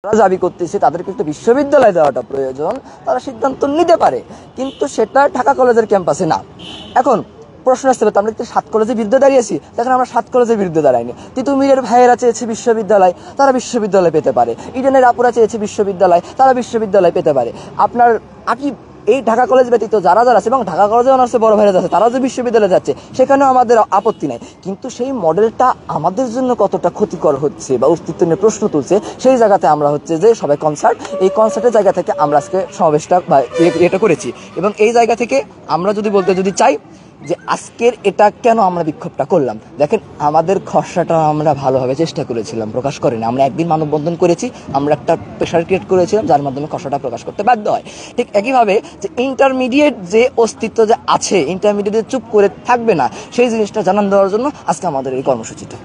যারা দাবি করতেছে তাদেরকে একটা বিশ্ববিদ্যালয় দেওয়াটা প্রয়োজন, তারা সিদ্ধান্ত নিতে পারে, কিন্তু সেটা ঢাকা কলেজের ক্যাম্পাসে না। এখন প্রশ্ন আসতে পারে, আমরা কি 7 কলেজের বিরুদ্ধে দাঁড়িয়েছি? দেখেন, আমরা 7 কলেজের বিরুদ্ধে দাঁড়াইনি। তিতুমিরের ভাইয়েরা চেয়েছে বিশ্ববিদ্যালয়, তারা বিশ্ববিদ্যালয় পেতে পারে। ইডেনের আপুরা চেয়েছে বিশ্ববিদ্যালয়, তারা বিশ্ববিদ্যালয় পেতে পারে। আপনার আকিব এই ঢাকা কলেজ ব্যতীত যারা যারা আছে এবং ঢাকা কলেজে অনার্সে বড় ভাইরা আছে, তারাও যে বিশ্ববিদ্যালয়ে যাচ্ছে সেখানেও আমাদের আপত্তি নাই, কিন্তু সেই মডেলটা আমাদের জন্য কতটা ক্ষতিকর হচ্ছে বা অস্তিত্ব নিয়ে প্রশ্ন তুলছে, সেই জায়গাতে আমরা হচ্ছে যে সবাই এই কনসার্টের জায়গা থেকে আমরা আজকে সমাবেশটা বা এটা করেছি। এবং এই জায়গা থেকে আমরা যদি চাই যে আজকের এটা কেন আমরা বিক্ষোভটা করলাম, দেখেন আমাদের খসড়াটা আমরা ভালোভাবে চেষ্টা করেছিলাম, প্রকাশ করিনি। আমরা একদিন মানববন্ধন করেছি, আমরা একটা প্রেশার ক্রিয়েট করেছিলাম যার মাধ্যমে খসড়াটা প্রকাশ করতে বাধ্য হয়। ঠিক একইভাবে যে ইন্টারমিডিয়েট যে অস্তিত্ব যে আছে, ইন্টারমিডিয়েট চুপ করে থাকবে না, সেই জিনিসটা জানান দেওয়ার জন্য আজকে আমাদের এই কর্মসূচিটা।